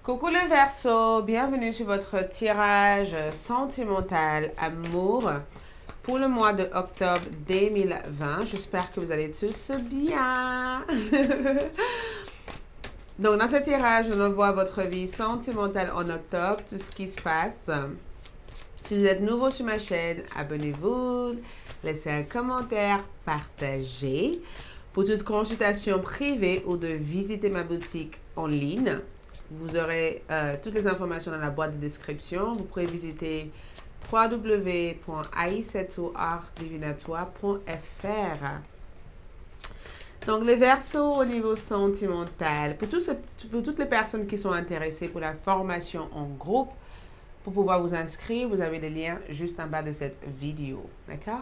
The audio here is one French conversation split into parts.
Coucou le Verseau, bienvenue sur votre tirage sentimental amour pour le mois de octobre 2020. J'espère que vous allez tous bien. Donc dans ce tirage, on voit votre vie sentimentale en octobre, tout ce qui se passe. Si vous êtes nouveau sur ma chaîne, abonnez-vous, laissez un commentaire, partagez. Pour toute consultation privée ou de visiter ma boutique en ligne, vous aurez toutes les informations dans la boîte de description. Vous pouvez visiter www.aisetouartdivinatoire.fr. Donc, les versos au niveau sentimental. Pour toutes les personnes qui sont intéressées pour la formation en groupe, pour pouvoir vous inscrire, vous avez le lien juste en bas de cette vidéo. D'accord?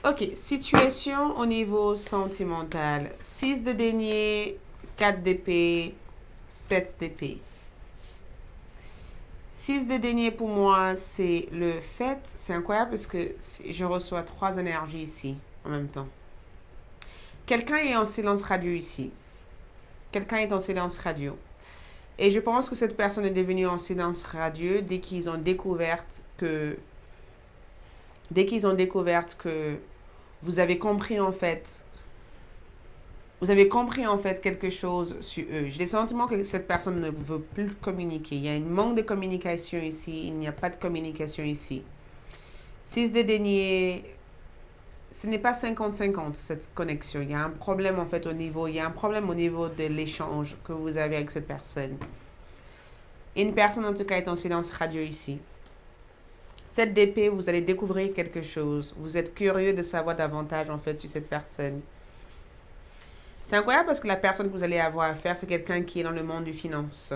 Ok, situation au niveau sentimental. 6 de denier, 4 d'épée, 7 d'épée. 6 de denier pour moi, c'est le fait. C'est incroyable parce que je reçois 3 énergies ici en même temps. Quelqu'un est en silence radio ici. Quelqu'un est en silence radio. Et je pense que cette personne est devenue en silence radio dès qu'ils ont découvert que vous avez compris en fait quelque chose sur eux. J'ai le sentiment que cette personne ne veut plus communiquer. Il y a un manque de communication ici. Il n'y a pas de communication ici. 6 de denier, ce n'est pas 50-50 cette connexion. Il y a un problème en fait il y a un problème au niveau de l'échange que vous avez avec cette personne. Une personne en tout cas est en silence radio ici. 7 d'épée, vous allez découvrir quelque chose. Vous êtes curieux de savoir davantage en fait sur cette personne. C'est incroyable parce que la personne que vous allez avoir à faire, c'est quelqu'un qui est dans le monde du finance.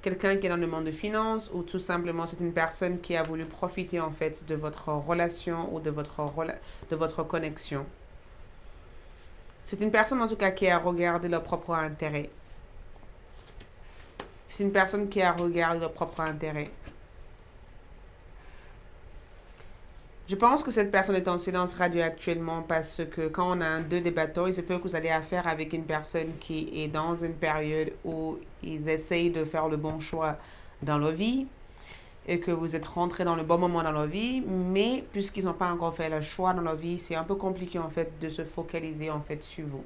Quelqu'un qui est dans le monde de finance ou tout simplement c'est une personne qui a voulu profiter en fait de votre relation ou de votre connexion. C'est une personne en tout cas qui a regardé leur propre intérêt. C'est une personne qui a regardé leur propre intérêt. Je pense que cette personne est en silence radio actuellement parce que quand on a un 2 de bâton, il se peut que vous allez affaire avec une personne qui est dans une période où ils essayent de faire le bon choix dans leur vie et que vous êtes rentré dans le bon moment dans leur vie, mais puisqu'ils n'ont pas encore fait le choix dans leur vie, c'est un peu compliqué en fait de se focaliser en fait sur vous.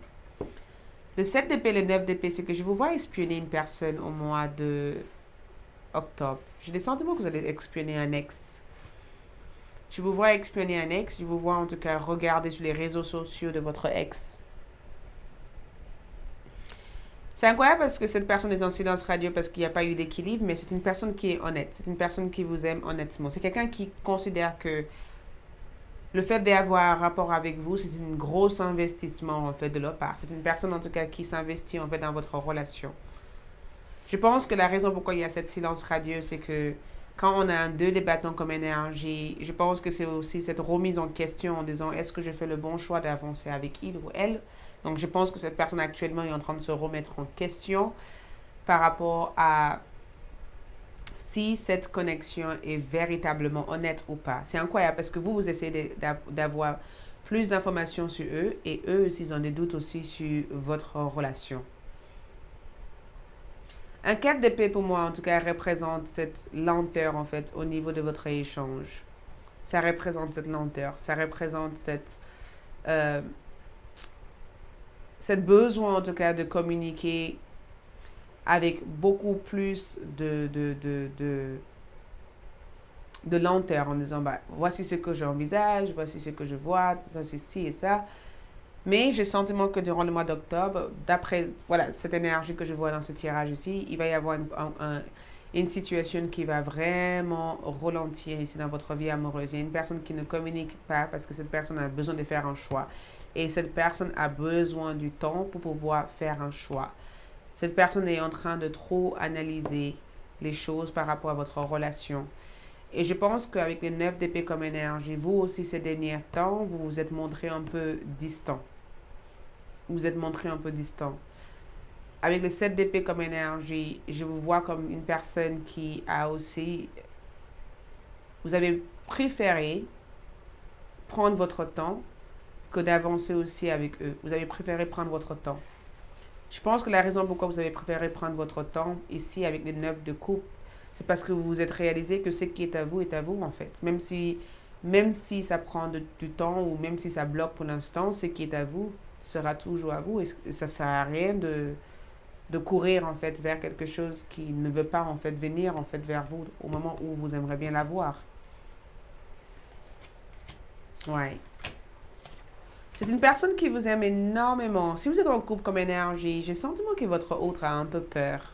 Le 7 d'épée, le 9 d'épée, c'est que je vous vois espionner une personne au mois de octobre. J'ai le sentiment que vous allez espionner un ex. Je vous vois espionner un ex, je vous vois en tout cas regarder sur les réseaux sociaux de votre ex. C'est incroyable parce que cette personne est en silence radio parce qu'il n'y a pas eu d'équilibre, mais c'est une personne qui est honnête. C'est une personne qui vous aime honnêtement. C'est quelqu'un qui considère que le fait d'avoir un rapport avec vous, c'est un gros investissement en fait de leur part. C'est une personne en tout cas qui s'investit en fait dans votre relation. Je pense que la raison pourquoi il y a cette silence radio, c'est que quand on a un 2 de bâton comme énergie, je pense que c'est aussi cette remise en question en disant est-ce que je fais le bon choix d'avancer avec il ou elle. Donc je pense que cette personne actuellement est en train de se remettre en question par rapport à si cette connexion est véritablement honnête ou pas. C'est incroyable parce que vous essayez d'avoir plus d'informations sur eux et eux aussi ils ont des doutes aussi sur votre relation. Un 4 d'épée pour moi, en tout cas, représente cette lenteur, en fait, au niveau de votre échange. Ça représente cette lenteur. Ça représente cette besoin, en tout cas, de communiquer avec beaucoup plus de lenteur en disant, bah, voici ce que j'envisage, voici ce que je vois, voici ci et ça. Mais j'ai le sentiment que durant le mois d'octobre, d'après cette énergie que je vois dans ce tirage ici, il va y avoir une situation qui va vraiment ralentir ici dans votre vie amoureuse. Il y a une personne qui ne communique pas parce que cette personne a besoin de faire un choix. Et cette personne a besoin du temps pour pouvoir faire un choix. Cette personne est en train de trop analyser les choses par rapport à votre relation. Et je pense qu'avec les 9 d'épée comme énergie, vous aussi ces derniers temps, vous vous êtes montré un peu distant. Vous êtes montré un peu distant. Avec le 7 d'épée comme énergie, je vous vois comme une personne qui a aussi... Vous avez préféré prendre votre temps que d'avancer aussi avec eux. Vous avez préféré prendre votre temps. Je pense que la raison pourquoi vous avez préféré prendre votre temps ici avec les 9 de coupe, c'est parce que vous vous êtes réalisé que ce qui est à vous en fait. Même si ça prend du temps ou même si ça bloque pour l'instant, ce qui est à vous sera toujours à vous et ça ne sert à rien de courir en fait vers quelque chose qui ne veut pas en fait venir en fait vers vous au moment où vous aimeriez bien l'avoir. Ouais. C'est une personne qui vous aime énormément. Si vous êtes en couple comme énergie, j'ai le sentiment que votre autre a un peu peur.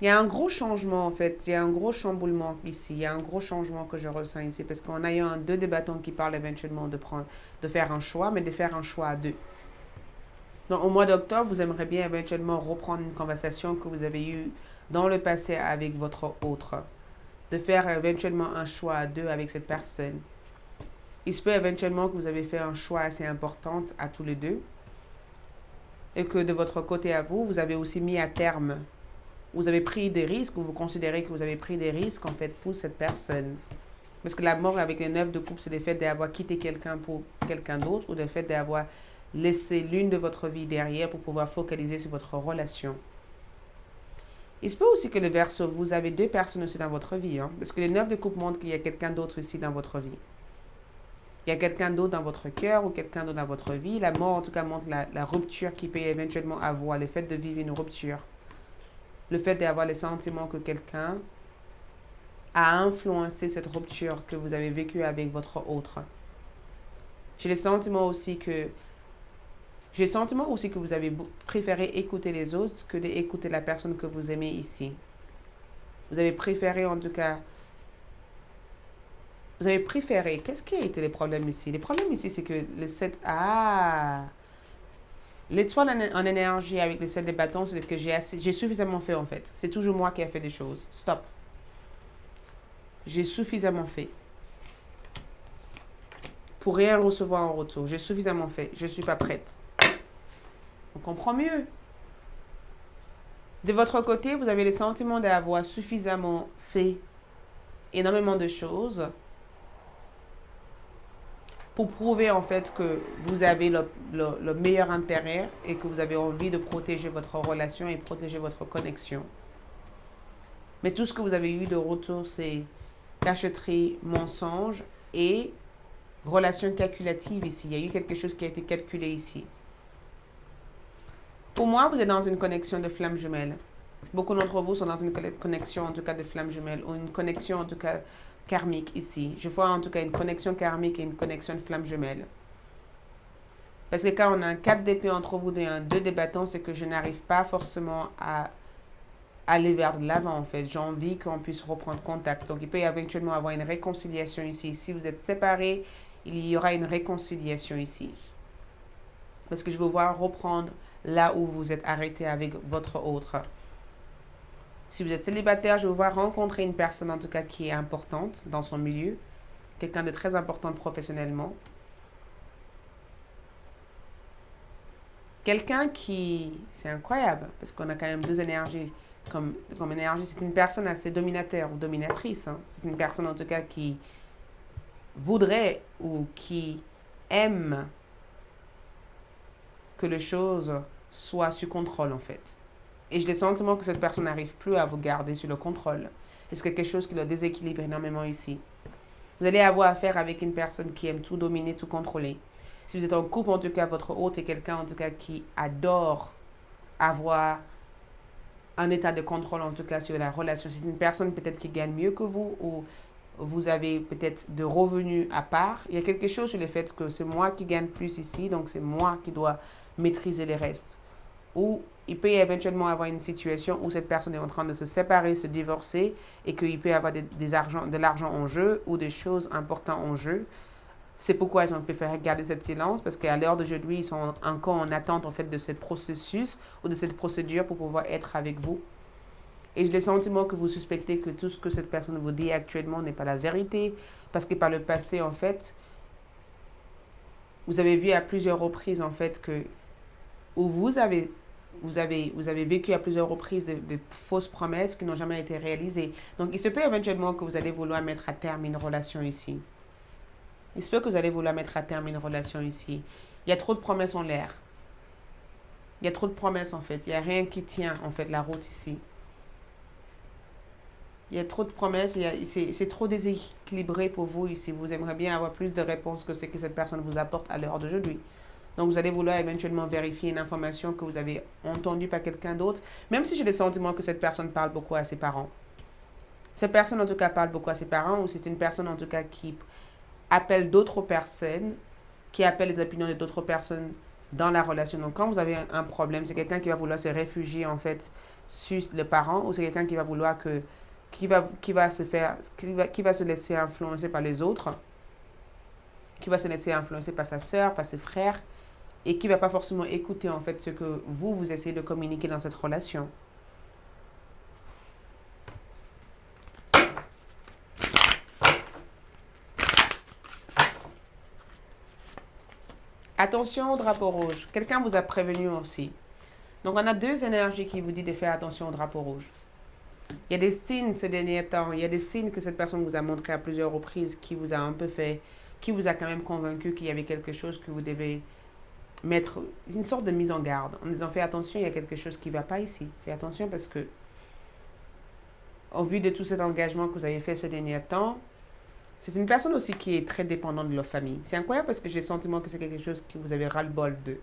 Il y a un gros changement en fait, il y a un gros chamboulement ici, il y a un gros changement que je ressens ici parce qu'on a eu un deux des bâtons qui parle éventuellement de faire un choix, mais de faire un choix à deux. Donc au mois d'octobre, vous aimeriez bien éventuellement reprendre une conversation que vous avez eue dans le passé avec votre autre, de faire éventuellement un choix à deux avec cette personne. Il se peut éventuellement que vous avez fait un choix assez important à tous les deux et que de votre côté à vous, vous avez aussi mis à terme. Vous avez pris des risques ou vous considérez que vous avez pris des risques en fait pour cette personne. Parce que la mort avec les 9 de coupe, c'est le fait d'avoir quitté quelqu'un pour quelqu'un d'autre ou le fait d'avoir laissé l'une de votre vie derrière pour pouvoir focaliser sur votre relation. Il se peut aussi que le verso, vous avez deux personnes aussi dans votre vie. Hein, parce que les 9 de coupe montrent qu'il y a quelqu'un d'autre aussi dans votre vie. Il y a quelqu'un d'autre dans votre cœur ou quelqu'un d'autre dans votre vie. La mort, en tout cas, montre la rupture qui peut éventuellement avoir, le fait de vivre une rupture. Le fait d'avoir le sentiment que quelqu'un a influencé cette rupture que vous avez vécue avec votre autre. J'ai le sentiment aussi que vous avez préféré écouter les autres que d'écouter la personne que vous aimez ici. Vous avez préféré en tout cas. Vous avez préféré. Qu'est-ce qui a été les problèmes ici? Les problèmes ici, c'est que le 7. L'étoile en énergie avec le 7 de bâton, c'est que j'ai suffisamment fait en fait. C'est toujours moi qui ai fait des choses. Stop. J'ai suffisamment fait. Pour rien recevoir en retour. J'ai suffisamment fait. Je ne suis pas prête. On comprend mieux. De votre côté, vous avez le sentiment d'avoir suffisamment fait énormément de choses pour prouver en fait que vous avez le meilleur intérêt et que vous avez envie de protéger votre relation et protéger votre connexion. Mais tout ce que vous avez eu de retour, c'est cacheterie, mensonge et relation calculative ici. Il y a eu quelque chose qui a été calculé ici. Pour moi, vous êtes dans une connexion de flamme jumelle. Beaucoup d'entre vous sont dans une connexion en tout cas de flamme jumelle ou une connexion en tout cas karmique ici. Je vois en tout cas une connexion karmique et une connexion de flamme jumelle. Parce que quand on a un 4 d'épée entre vous et un 2 de bâton, c'est que je n'arrive pas forcément à aller vers l'avant en fait. J'ai envie qu'on puisse reprendre contact. Donc il peut éventuellement avoir une réconciliation ici. Si vous êtes séparés, il y aura une réconciliation ici. Parce que je veux voir reprendre là où vous êtes arrêté avec votre autre. Si vous êtes célibataire, je veux voir rencontrer une personne en tout cas qui est importante dans son milieu. Quelqu'un de très important professionnellement. Quelqu'un qui... C'est incroyable parce qu'on a quand même deux énergies comme énergie. C'est une personne assez dominateur ou dominatrice. Hein. C'est une personne en tout cas qui voudrait ou qui aime que les choses soient sous contrôle en fait. Et j'ai le sentiment que cette personne n'arrive plus à vous garder sur le contrôle. C'est quelque chose qui le déséquilibre énormément ici. Vous allez avoir affaire avec une personne qui aime tout dominer, tout contrôler. Si vous êtes en couple, en tout cas, votre hôte est quelqu'un en tout cas qui adore avoir un état de contrôle en tout cas sur la relation. C'est une personne peut-être qui gagne mieux que vous ou vous avez peut-être de revenus à part. Il y a quelque chose sur le fait que c'est moi qui gagne plus ici, donc c'est moi qui dois maîtriser les restes. Ou il peut éventuellement avoir une situation où cette personne est en train de se séparer, se divorcer et qu'il peut y avoir de l'argent en jeu ou des choses importantes en jeu. C'est pourquoi ils ont préféré garder cette silence parce qu'à l'heure d'aujourd'hui, ils sont encore en attente en fait de ce processus ou de cette procédure pour pouvoir être avec vous. Et j'ai le sentiment que vous suspectez que tout ce que cette personne vous dit actuellement n'est pas la vérité parce que par le passé, en fait, vous avez vu à plusieurs reprises en fait que où vous avez vécu à plusieurs reprises de fausses promesses qui n'ont jamais été réalisées. Donc, il se peut éventuellement que vous allez vouloir mettre à terme une relation ici. Il se peut que vous allez vouloir mettre à terme une relation ici. Il y a trop de promesses en l'air. Il y a trop de promesses en fait. Il n'y a rien qui tient en fait la route ici. Il y a trop de promesses, c'est trop déséquilibré pour vous ici. Vous aimeriez bien avoir plus de réponses que ce que cette personne vous apporte à l'heure d'aujourd'hui. Donc vous allez vouloir éventuellement vérifier une information que vous avez entendue par quelqu'un d'autre, même si j'ai le sentiment que cette personne parle beaucoup à ses parents. Cette personne en tout cas parle beaucoup à ses parents, ou c'est une personne en tout cas qui appelle d'autres personnes, qui appelle les opinions de d'autres personnes dans la relation. Donc quand vous avez un problème, c'est quelqu'un qui va vouloir se réfugier en fait sur le parent, ou c'est quelqu'un qui va vouloir que qui va se laisser influencer par les autres, qui va se laisser influencer par sa sœur, par ses frères, et qui va pas forcément écouter en fait ce que vous essayez de communiquer dans cette relation. Attention au drapeau rouge. Quelqu'un vous a prévenu aussi. Donc on a deux énergies qui vous disent de faire attention au drapeau rouge. Il y a des signes ces derniers temps, il y a des signes que cette personne vous a montré à plusieurs reprises, qui vous a un peu fait, qui vous a quand même convaincu qu'il y avait quelque chose que vous devez mettre, une sorte de mise en garde, en disant fais attention, il y a quelque chose qui ne va pas ici. Fais attention parce que, au vu de tout cet engagement que vous avez fait ces derniers temps, c'est une personne aussi qui est très dépendante de leur famille. C'est incroyable parce que j'ai le sentiment que c'est quelque chose que vous avez ras-le-bol de.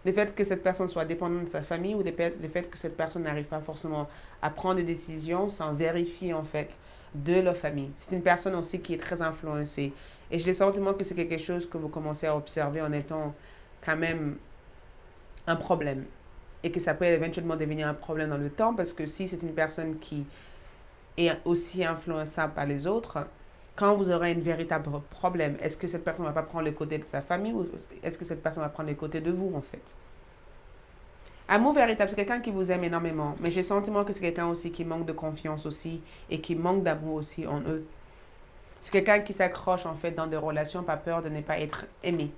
Le fait que cette personne soit dépendante de sa famille, ou le fait que cette personne n'arrive pas forcément à prendre des décisions sans vérifier en fait de leur famille. C'est une personne aussi qui est très influencée. Et j'ai le sentiment que c'est quelque chose que vous commencez à observer en étant quand même un problème. Et que ça peut éventuellement devenir un problème dans le temps, parce que si c'est une personne qui est aussi influençable par les autres, quand vous aurez un véritable problème, est-ce que cette personne ne va pas prendre le côté de sa famille, ou est-ce que cette personne va prendre le côté de vous en fait? Amour véritable, c'est quelqu'un qui vous aime énormément, mais j'ai le sentiment que c'est quelqu'un aussi qui manque de confiance aussi, et qui manque d'amour aussi en eux. C'est quelqu'un qui s'accroche en fait dans des relations par peur de ne pas être aimé.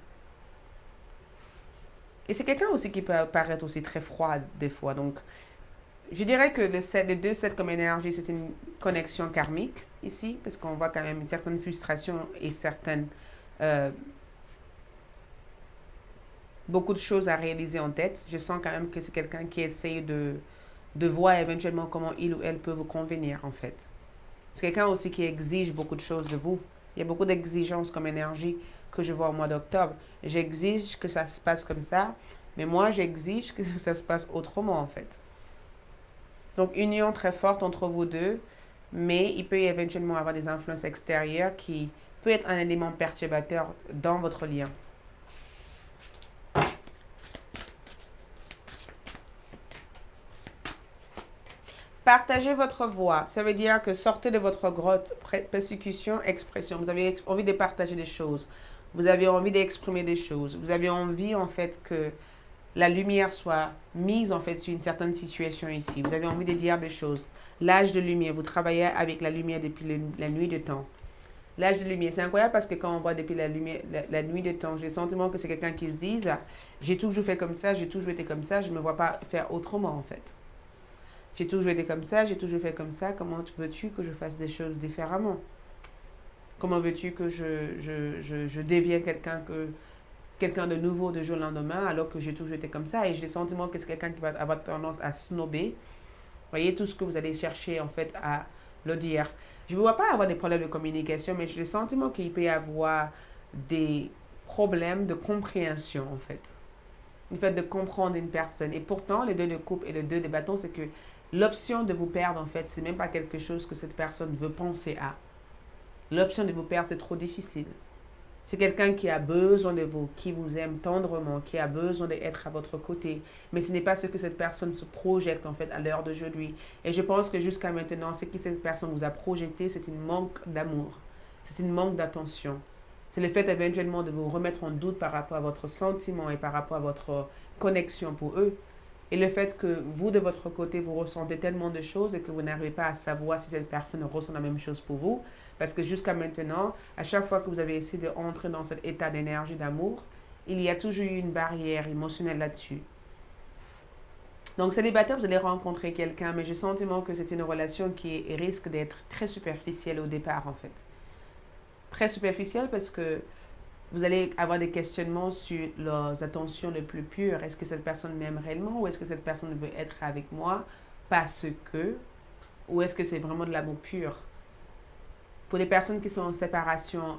Et c'est quelqu'un aussi qui peut paraître aussi très froid des fois. Donc, je dirais que les deux sets comme énergie, c'est une connexion karmique ici, parce qu'on voit quand même une certaine frustration et euh, beaucoup de choses à réaliser en tête. Je sens quand même que c'est quelqu'un qui essaye de voir éventuellement comment il ou elle peut vous convenir en fait. C'est quelqu'un aussi qui exige beaucoup de choses de vous. Il y a beaucoup d'exigences comme énergie que je vois au mois d'octobre. J'exige que ça se passe comme ça, mais moi j'exige que ça se passe autrement en fait. Donc union très forte entre vous deux, mais il peut éventuellement avoir des influences extérieures qui peut être un élément perturbateur dans votre lien. Partagez votre voix. Ça veut dire que sortez de votre grotte, persécution, expression. Vous avez envie de partager des choses. Vous avez envie d'exprimer des choses. Vous avez envie en fait que la lumière soit mise en fait sur une certaine situation ici. Vous avez envie de dire des choses. L'âge de lumière, vous travaillez avec la lumière depuis la nuit de temps. L'âge de lumière, c'est incroyable parce que quand on voit depuis la nuit de temps, j'ai le sentiment que c'est quelqu'un qui se dise, j'ai toujours fait comme ça, j'ai toujours été comme ça, je ne me vois pas faire autrement en fait. J'ai toujours été comme ça, j'ai toujours fait comme ça, comment veux-tu que je fasse des choses différemment? Comment veux-tu que je devienne quelqu'un de nouveau de jour au lendemain alors que j'ai toujours été comme ça? Et j'ai le sentiment que c'est quelqu'un qui va avoir tendance à snobber. Voyez tout ce que vous allez chercher en fait à le dire. Je ne vois pas avoir des problèmes de communication, mais j'ai le sentiment qu'il peut y avoir des problèmes de compréhension en fait. Le fait de comprendre une personne. Et pourtant, les deux de coupe et les deux de bâton, c'est que l'option de vous perdre, en fait, c'est même pas quelque chose que cette personne veut penser à. L'option de vous perdre, c'est trop difficile. C'est quelqu'un qui a besoin de vous, qui vous aime tendrement, qui a besoin d'être à votre côté. Mais ce n'est pas ce que cette personne se projette, en fait, à l'heure d'aujourd'hui. Et je pense que jusqu'à maintenant, ce que cette personne vous a projeté, c'est une manque d'amour. C'est une manque d'attention. C'est le fait éventuellement de vous remettre en doute par rapport à votre sentiment et par rapport à votre connexion pour eux. Et le fait que vous, de votre côté, vous ressentez tellement de choses et que vous n'arrivez pas à savoir si cette personne ressent la même chose pour vous. Parce que jusqu'à maintenant, à chaque fois que vous avez essayé d'entrer dans cet état d'énergie, d'amour, il y a toujours eu une barrière émotionnelle là-dessus. Donc, célibataire, vous allez rencontrer quelqu'un, mais j'ai le sentiment que c'est une relation qui risque d'être très superficielle au départ, en fait. Très superficielle parce que Vous allez avoir des questionnements sur leurs intentions les plus pures. Est-ce que cette personne m'aime réellement ou est-ce que cette personne veut être avec moi parce que, ou est-ce que c'est vraiment de l'amour pur? Pour les personnes qui sont en séparation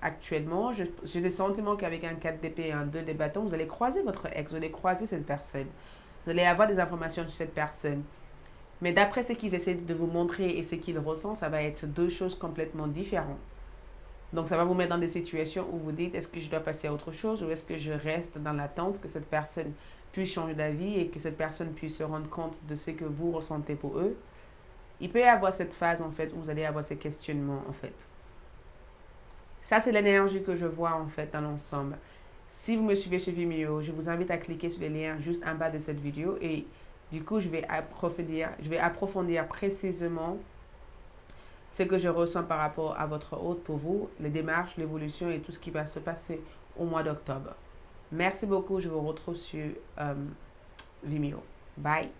actuellement, j'ai le sentiment qu'avec un 4 d'épée et un 2 de bâton, vous allez croiser votre ex, vous allez croiser cette personne. Vous allez avoir des informations sur cette personne. Mais d'après ce qu'ils essaient de vous montrer et ce qu'ils ressentent, ça va être deux choses complètement différentes. Donc, ça va vous mettre dans des situations où vous dites, est-ce que je dois passer à autre chose ou est-ce que je reste dans l'attente que cette personne puisse changer d'avis et que cette personne puisse se rendre compte de ce que vous ressentez pour eux. Il peut y avoir cette phase, en fait, où vous allez avoir ces questionnements, en fait. Ça, c'est l'énergie que je vois, en fait, dans l'ensemble. Si vous me suivez sur Vimeo, je vous invite à cliquer sur les liens juste en bas de cette vidéo et du coup, je vais approfondir précisément ce que je ressens par rapport à votre hôte pour vous, les démarches, l'évolution et tout ce qui va se passer au mois d'octobre. Merci beaucoup, je vous retrouve sur Vimeo. Bye!